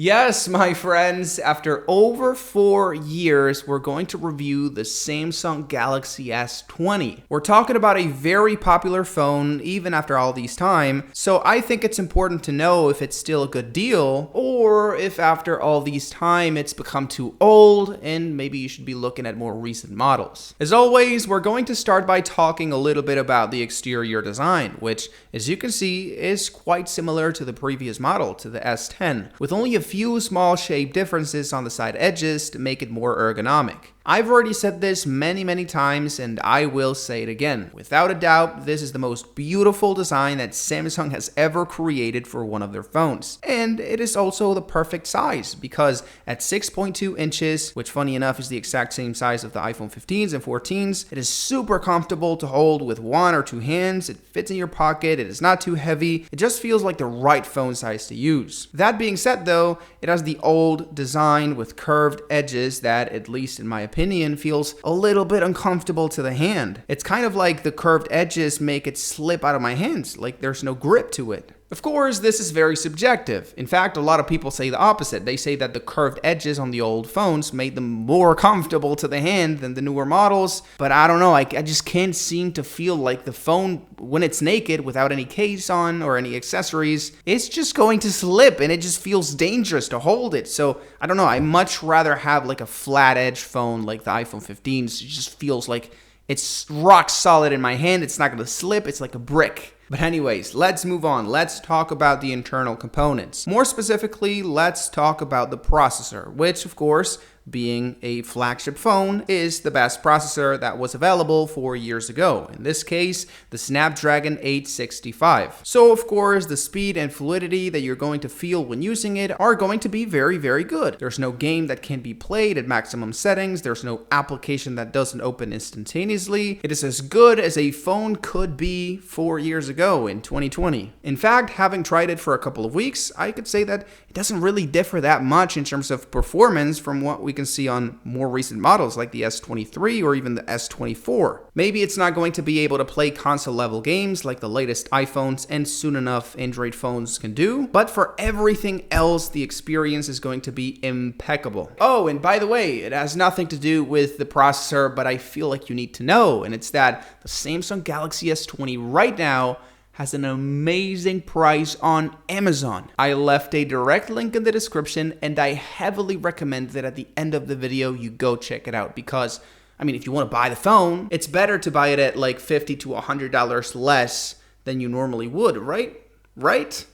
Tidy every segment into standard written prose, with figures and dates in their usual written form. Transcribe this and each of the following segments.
Yes, my friends, after over 4 years, we're going to review the Samsung Galaxy S20. We're talking about a very popular phone even after all these time, so I think it's important to know if it's still a good deal or if after all these time it's become too old and maybe you should be looking at more recent models. As always, we're going to start by talking a little bit about the exterior design, which as you can see is quite similar to the previous model, to the S10, with only a few small shape differences on the side edges to make it more ergonomic. I've already said this many times and I will say it again. Without a doubt, this is the most beautiful design that Samsung has ever created for one of their phones. And it is also the perfect size because at 6.2 inches, which funny enough is the exact same size of the iPhone 15s and 14s, it is super comfortable to hold with one or two hands. It fits in your pocket, it is not too heavy, it just feels like the right phone size to use. That being said though, it has the old design with curved edges that, at least in my opinion, feels a little bit uncomfortable to the hand. It's kind of like the curved edges make it slip out of my hands, like there's no grip to it. Of course, this is very subjective. In fact, a lot of people say the opposite. They say that the curved edges on the old phones made them more comfortable to the hand than the newer models. But I don't know, I just can't seem to feel like the phone, when it's naked, without any case on or any accessories, it's just going to slip and it just feels dangerous to hold it. So I don't know, I much rather have like a flat edge phone like the iPhone 15s. It just feels like it's rock solid in my hand. It's not going to slip. It's like a brick. But anyways, let's move on. Let's talk about the internal components. More specifically, let's talk about the processor, which of course, being a flagship phone, is the best processor that was available 4 years ago. In this case, the Snapdragon 865. So of course, the speed and fluidity that you're going to feel when using it are going to be very good. There's no game that can be played at maximum settings. There's no application that doesn't open instantaneously. It is as good as a phone could be 4 years ago in 2020. In fact, having tried it for a couple of weeks, I could say that it doesn't really differ that much in terms of performance from what we can see on more recent models like the S23 or even the S24. Maybe it's not going to be able to play console level games like the latest iPhones and soon enough Android phones can do, but for everything else, the experience is going to be impeccable. Oh, and by the way, it has nothing to do with the processor, but I feel like you need to know, and it's that the Samsung Galaxy S20 right now has an amazing price on Amazon. I left a direct link in the description and I heavily recommend that at the end of the video you go check it out because, I mean, if you want to buy the phone, it's better to buy it at like $50 to $100 less than you normally would, right?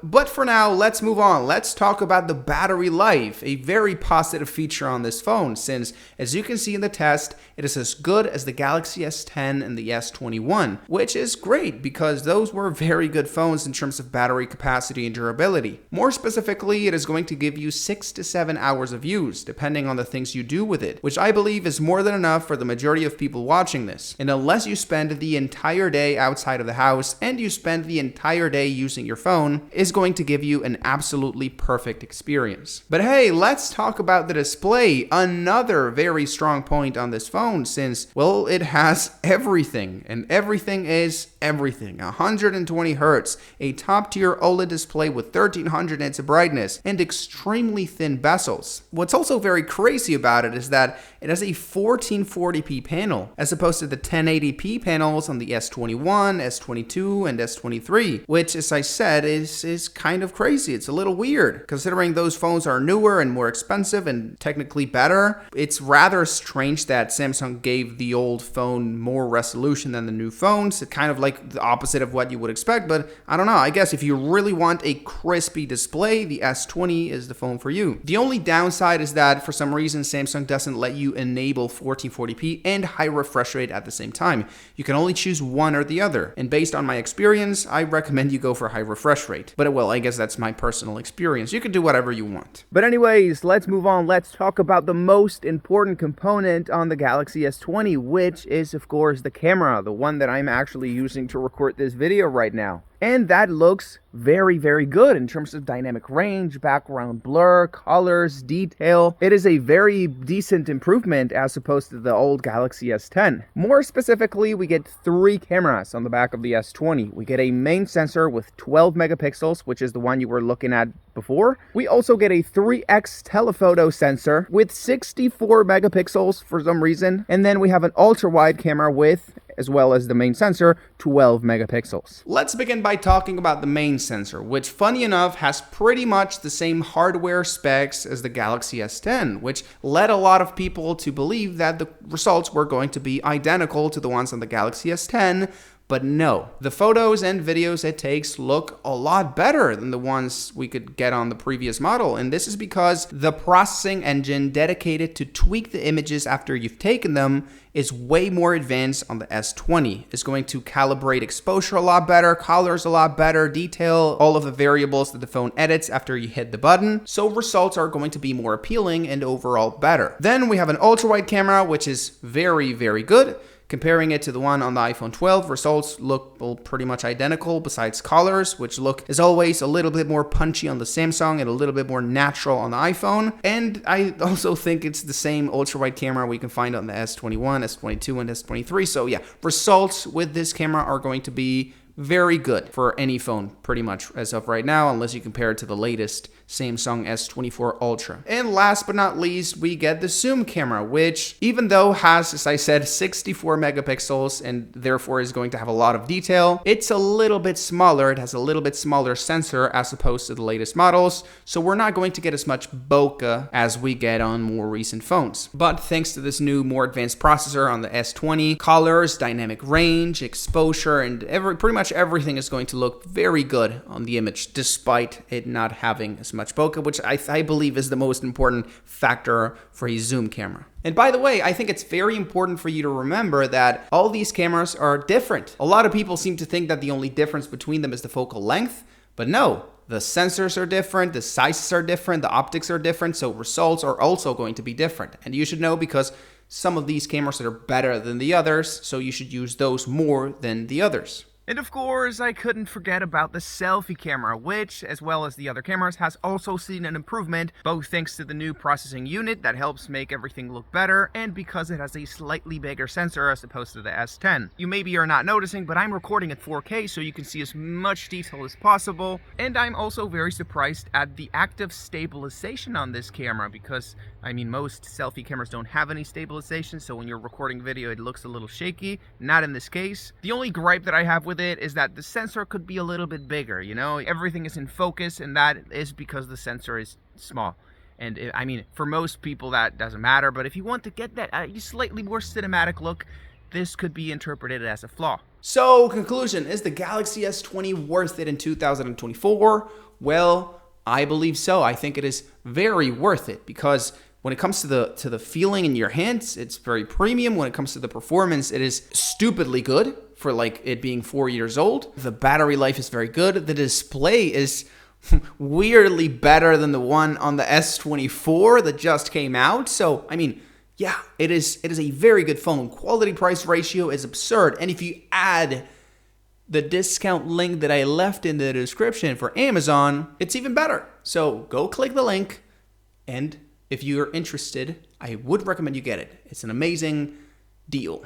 But for now, let's move on. Let's talk about the battery life, a very positive feature on this phone since, as you can see in the test, it is as good as the Galaxy S10 and the S21, which is great because those were very good phones in terms of battery capacity and durability. More specifically, it is going to give you 6 to 7 hours of use, depending on the things you do with it, which I believe is more than enough for the majority of people watching this. And unless you spend the entire day outside of the house and you spend the entire day using your phone, is going to give you an absolutely perfect experience. But hey, let's talk about the display, another very strong point on this phone since, well, it has everything, and everything is everything. 120 Hz, a top-tier OLED display with 1300 nits of brightness, and extremely thin bezels. What's also very crazy about it is that it has a 1440p panel, as opposed to the 1080p panels on the S21, S22, and S23, which, as I said, is kind of crazy. It's a little weird. Considering those phones are newer and more expensive and technically better, it's rather strange that Samsung gave the old phone more resolution than the new phones. It's kind of like the opposite of what you would expect, but I don't know. I guess if you really want a crispy display, the S20 is the phone for you. The only downside is that for some reason Samsung doesn't let you enable 1440p and high refresh rate at the same time. You can only choose one or the other. And based on my experience, I recommend you go for high refresh rate. But well, I guess that's my personal experience. You can do whatever you want. But anyways, let's move on. Let's talk about the most important component on the Galaxy S20, which is of course the camera, the one that I'm actually using to record this video right now. And that looks very, very good in terms of dynamic range, background blur, colors, detail. It is a very decent improvement as opposed to the old Galaxy S10. More specifically, we get 3 cameras on the back of the S20. We get a main sensor with 12 megapixels, which is the one you were looking at before. We also get a 3x telephoto sensor with 64 megapixels for some reason. And then we have an ultra-wide camera with, as well as the main sensor, 12 megapixels. Let's begin by talking about the main sensor, which funny enough has pretty much the same hardware specs as the Galaxy S10, which led a lot of people to believe that the results were going to be identical to the ones on the Galaxy S10. But no, the photos and videos it takes look a lot better than the ones we could get on the previous model. And this is because the processing engine dedicated to tweak the images after you've taken them is way more advanced on the S20. It's going to calibrate exposure a lot better, colors a lot better, detail all of the variables that the phone edits after you hit the button. So results are going to be more appealing and overall better. Then we have an ultra-wide camera, which is very, very good. Comparing it to the one on the iPhone 12, results look pretty much identical besides colors, which look, as always, a little bit more punchy on the Samsung and a little bit more natural on the iPhone. And I also think it's the same ultra-wide camera we can find on the S21, S22, and S23. So yeah, results with this camera are going to be very good for any phone pretty much as of right now, unless you compare it to the latest Samsung S24 Ultra. And last but not least, we get the zoom camera, which even though has, as I said, 64 megapixels and therefore is going to have a lot of detail, it's a little bit smaller. It has a little bit smaller sensor as opposed to the latest models. So we're not going to get as much bokeh as we get on more recent phones. But thanks to this new, more advanced processor on the S20, colors, dynamic range, exposure, and pretty much everything is going to look very good on the image, despite it not having as much bokeh, which I believe is the most important factor for a zoom camera. And by the way, I think it's very important for you to remember that all these cameras are different. A lot of people seem to think that the only difference between them is the focal length, but no. The sensors are different, the sizes are different, the optics are different, so results are also going to be different. And you should know because some of these cameras are better than the others, so you should use those more than the others. And of course, I couldn't forget about the selfie camera, which, as well as the other cameras, has also seen an improvement, both thanks to the new processing unit that helps make everything look better, and because it has a slightly bigger sensor as opposed to the S10. You maybe are not noticing, but I'm recording at 4K so you can see as much detail as possible, and I'm also very surprised at the active stabilization on this camera, because, I mean, most selfie cameras don't have any stabilization, so when you're recording video it looks a little shaky. Not in this case. The only gripe that I have with it is that the sensor could be a little bit bigger, you know? Everything is in focus, and that is because the sensor is small. And I mean, for most people that doesn't matter, but if you want to get that slightly more cinematic look, this could be interpreted as a flaw. So, conclusion, is the Galaxy S20 worth it in 2024? Well, I believe so. I think it is very worth it because when it comes to the feeling in your hands, it's very premium. When it comes to the performance, it is stupidly good for like it being 4 years old. The battery life is very good. The display is weirdly better than the one on the S24 that just came out. So, I mean, yeah, it is a very good phone. Quality price ratio is absurd. And if you add the discount link that I left in the description for Amazon, it's even better. So go click the link, and if you're interested, I would recommend you get it. It's an amazing deal.